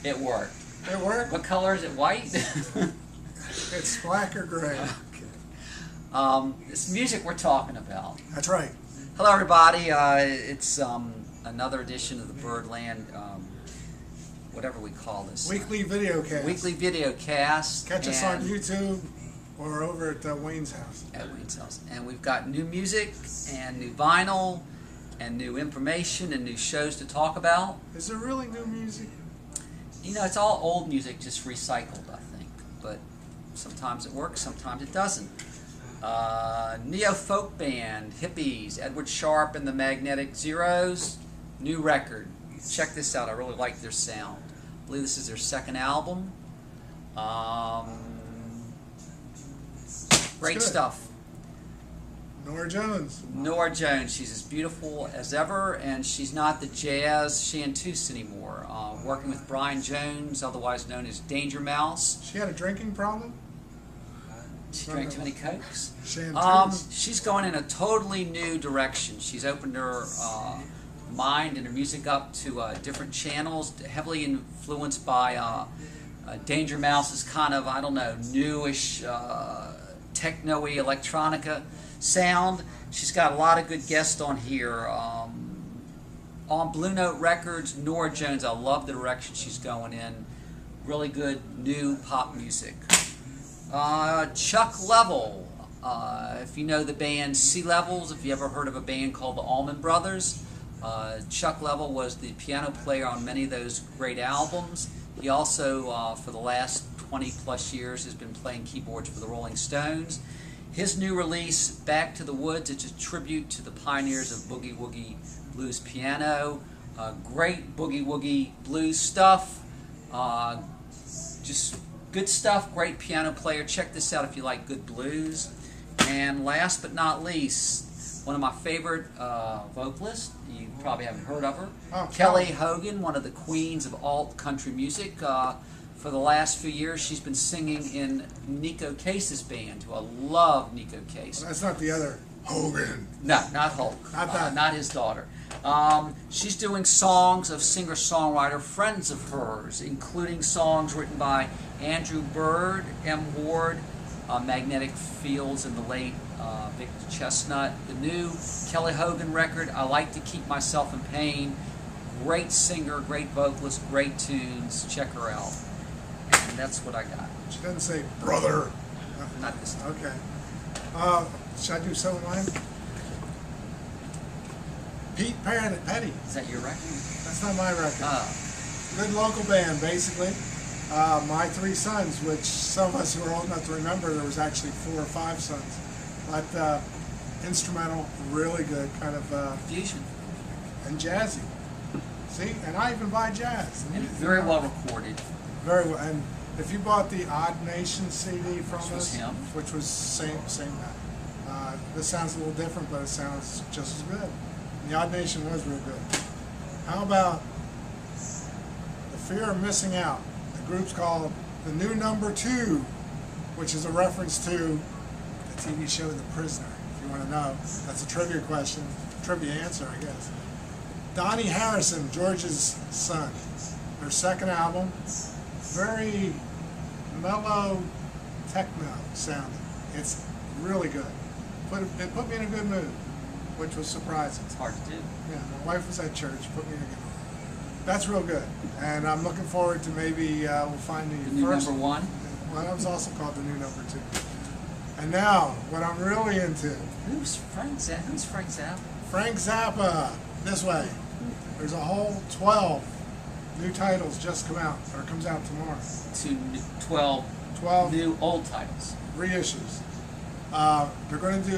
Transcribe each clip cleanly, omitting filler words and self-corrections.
It worked. It worked? What color is it? White? It's black or gray. It's music we're talking about. That's right. Hello, everybody. It's another edition of the Birdland, whatever we call this. Weekly videocast. Weekly videocast. Catch us on YouTube or over at Wayne's house. At Wayne's house. And we've got new music and new vinyl and new information and new shows to talk about. Is there really new music? You know, it's all old music, just recycled, I think. But sometimes it works, sometimes it doesn't. Neo-folk band, Hippies, Edward Sharpe and the Magnetic Zeros, new record. Check this out, I really like their sound. I believe this is their second album. Great stuff. Norah Jones. Norah Jones, she's as beautiful as ever, and she's not the jazz chanteuse anymore. Working with Brian Jones, otherwise known as Danger Mouse. She had a drinking problem? She drank too many Cokes. She's going in a totally new direction. She's opened her mind and her music up to different channels, heavily influenced by Danger Mouse's kind of, I don't know, newish, techno-y, electronica sound. She's got a lot of good guests on here. On Blue Note Records, Norah Jones, I love the direction she's going in. Really good new pop music. Chuck Level, if you know the band Sea Levels, if you ever heard of a band called the Allman Brothers, Chuck Level was the piano player on many of those great albums. He also, for the last 20 plus years, has been playing keyboards for the Rolling Stones. His new release, Back to the Woods, it's a tribute to the pioneers of boogie woogie blues piano. Great boogie woogie blues stuff. Just good stuff, great piano player. Check this out if you like good blues. And last but not least, one of my favorite vocalists, you probably haven't heard of her, Kelly Hogan, one of the queens of alt country music. For the last few years, she's been singing in Nico Case's band, who I love Nico Case. Well, that's not the other Hogan. No, not Hulk. Not that. Not his daughter. She's doing songs of singer-songwriter friends of hers, including songs written by Andrew Bird, M. Ward, Magnetic Fields, and the late Victor Chestnut. The new Kelly Hogan record, I Like to Keep Myself in Pain. Great singer, great vocalist, great tunes. Check her out. And that's what I got. She doesn't say brother. Not this time. Okay. Should I do some of mine? Pete Petty. Is that your record? That's not my record. Good local band, basically. My Three Sons, which some of us who are old enough to remember, there was actually 4 or 5 sons. But instrumental, really good, kind of Fusion. and jazzy. See, and I even buy jazz. And very well recorded. Very well. And if you bought the Odd Nation CD from us, him. which was same guy. This sounds a little different, but it sounds just as good. And the Odd Nation was real good. How about The Fear of Missing Out? The group's called The New Number 2, which is a reference to the TV show The Prisoner. If you want to know, that's a trivia question, trivia answer, I guess. Donnie Harrison, George's son. Their second album, very mellow techno sounding. It's really good. It put me in a good mood, which was surprising. It's hard to do. Yeah, my wife was at church, put me in a good mood. That's real good. And I'm looking forward to maybe we'll find the new first number 1. Well, that was also called The New Number 2. And now, what I'm really into. Who's Frank Zappa? Who's Frank Zappa? Frank Zappa. This way. There's a whole 12 new titles just come out, or comes out tomorrow. 12 new old titles. Reissues. They're going to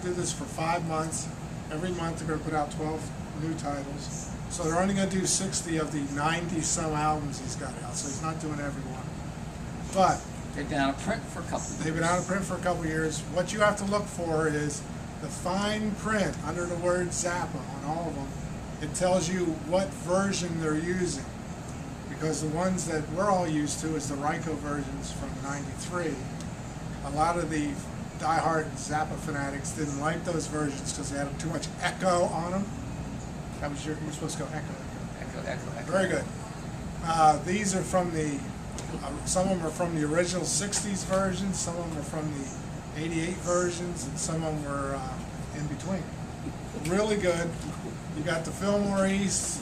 do this for 5 months. Every month they're going to put out 12 new titles. So they're only going to do 60 of the 90 some albums he's got out. So he's not doing every one. But they've been out of print for a couple of years. They've been out of print for a couple of years. What you have to look for is the fine print under the word Zappa on all of them. It tells you what version they're using. Because the ones that we're all used to is the Ryko versions from '93. A lot of the diehard Zappa fanatics didn't like those versions because they had too much echo on them. That was you were supposed to go echo. Echo. Very good. These are from the, some of them are from the original 60s versions, some of them are from the 88 versions, and some of them were in between. Really good. You got the Fillmore East,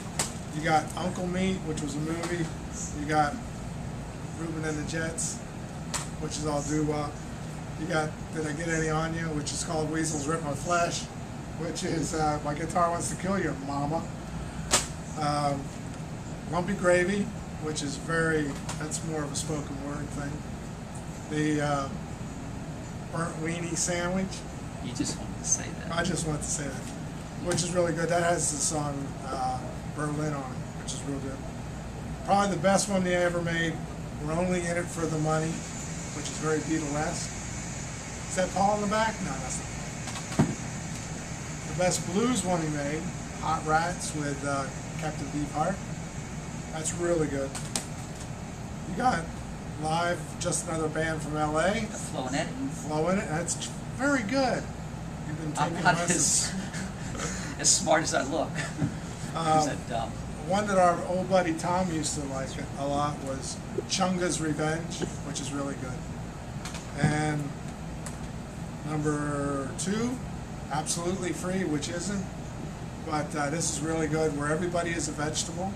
you got Uncle Meat, which was a movie, you got Reuben and the Jets, which is all doo-wop. You got Did I Get Any On You, which is called Weasels Rip My Flesh, which is My Guitar Wants to Kill You, Mama. Lumpy Gravy, which is that's more of a spoken word thing. The Burnt Weenie Sandwich. You just wanted to say that. I just wanted to say that, which is really good. That has the song Birdland on it, which is real good. Probably the best one they ever made. We're Only in It for the Money, which is very Beatlesque. Is that Paul in the back? No, that's not. The best blues one he made, Hot Rats with Captain Beefheart. That's really good. You got live, Just Another Band from LA. Flo in It. Flo in It. That's very good. You've been taking I'm not lessons. as smart as I look. Is that dumb? One that our old buddy Tom used to like a lot was Chunga's Revenge, which is really good. And number 2, Absolutely Free, which isn't. But this is really good, Where Everybody is a Vegetable.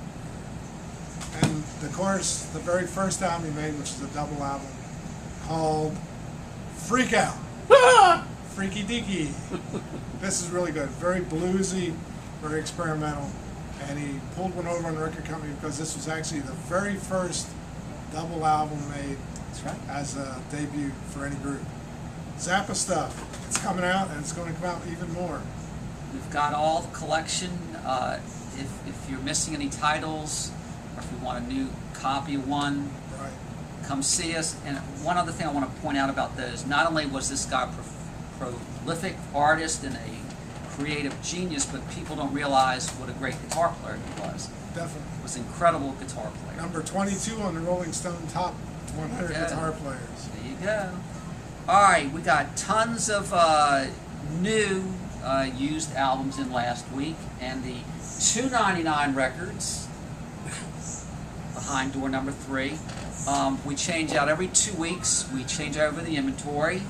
And of course, the very first album he made, which is a double album, called Freak Out. Freaky Deaky. This is really good. Very bluesy, very experimental. And he pulled one over on the record company because this was actually the very first double album made. That's right. As a debut for any group. Zappa stuff. It's coming out, and it's going to come out even more. We've got all the collection. If you're missing any titles, or if you want a new copy of one, Right. come see us. And one other thing I want to point out about those, not only was this guy a prolific artist and a creative genius, but people don't realize what a great guitar player he was. Definitely. He was an incredible guitar player. Number 22 on the Rolling Stone Top 100 Yeah. Guitar Players. There you go. All right, we got tons of new used albums in last week, and the $2.99 records behind door number 3. We change out every 2 weeks. We change over the inventory.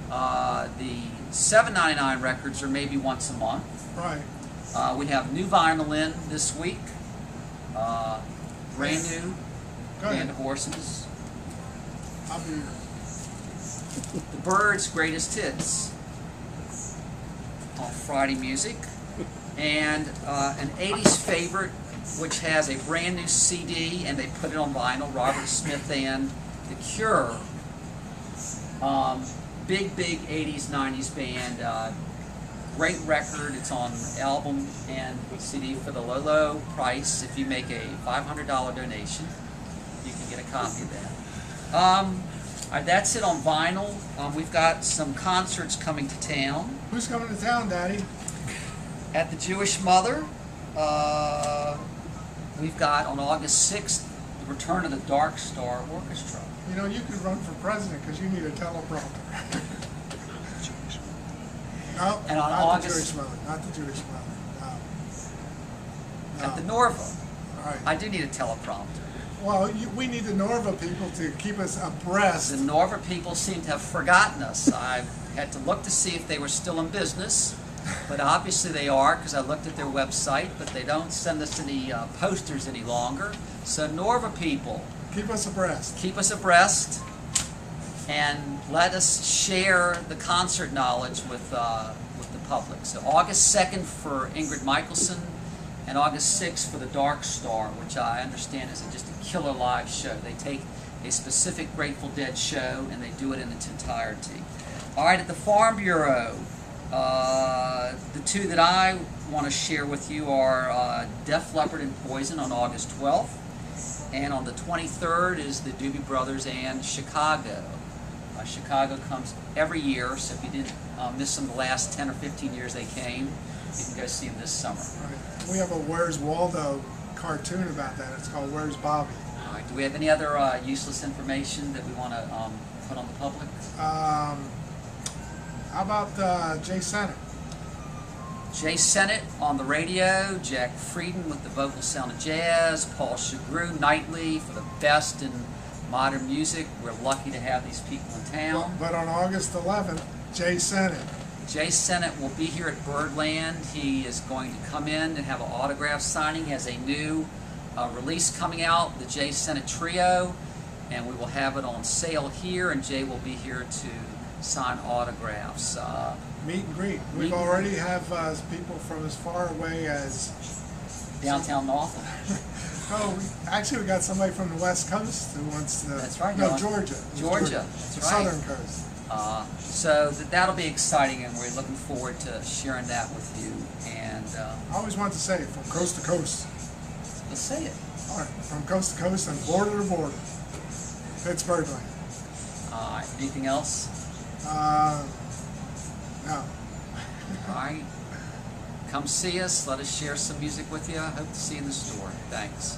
The $7.99 records are maybe once a month. Right. We have new vinyl in this week. Brand new Go ahead. Band of Horses. I'll be here. The Byrds' Greatest Hits on Friday Music, and an 80s favorite, which has a brand new CD, and they put it on vinyl, Robert Smith and The Cure. Big 80s, 90s band. Great record. It's on album and CD for the low price. If you make a $500 donation, you can get a copy of that. That's it on vinyl. We've got some concerts coming to town. Who's coming to town, Daddy? At the Jewish Mother, we've got on August 6th the return of the Dark Star Orchestra. You know, you could run for president because you need a teleprompter. No, And on not August- the Jewish Mother. Not the Jewish Mother. No. At the Norva, All right. I do need a teleprompter. Well, we need the Norva people to keep us abreast. The Norva people seem to have forgotten us. I had to look to see if they were still in business, but obviously they are, because I looked at their website, but they don't send us any posters any longer. So Norva people, Keep us abreast. keep us abreast and let us share the concert knowledge with the public. So August 2nd for Ingrid Michaelson, and August 6th for the Dark Star, which I understand is just a killer live show. They take a specific Grateful Dead show and they do it in its entirety. All right, at the Farm Bureau, the two that I want to share with you are Def Leppard and Poison on August 12th, and on the 23rd is the Doobie Brothers and Chicago. Chicago comes every year, so if you didn't miss them the last 10 or 15 years they came, you can go see them this summer. Right. We have a Where's Waldo cartoon about that. It's called Where's Bobby? All right, do we have any other useless information that we want to put on the public? How about Jay Center? Jay Sennett on the radio, Jack Frieden with the vocal sound of jazz, Paul Chagru nightly for the best in modern music. We're lucky to have these people in town. But on August 11th, Jay Sennett. Jay Sennett will be here at Birdland. He is going to come in and have an autograph signing. He has a new release coming out, the Jay Sennett Trio, and we will have it on sale here, and Jay will be here to sign autographs. Meet and greet. We already have people from as far away as downtown Norfolk. Oh, actually, we got somebody from the West Coast who wants to. That's right. No, Georgia. Georgia. That's the right. Southern Coast. So that'll be exciting, and we're looking forward to sharing that with you. And I always want to say from coast to coast. Let's say it. All right, from coast to coast and border to border. It's Birdland. Anything else? No. All right. Come see us. Let us share some music with you. I hope to see you in the store. Thanks.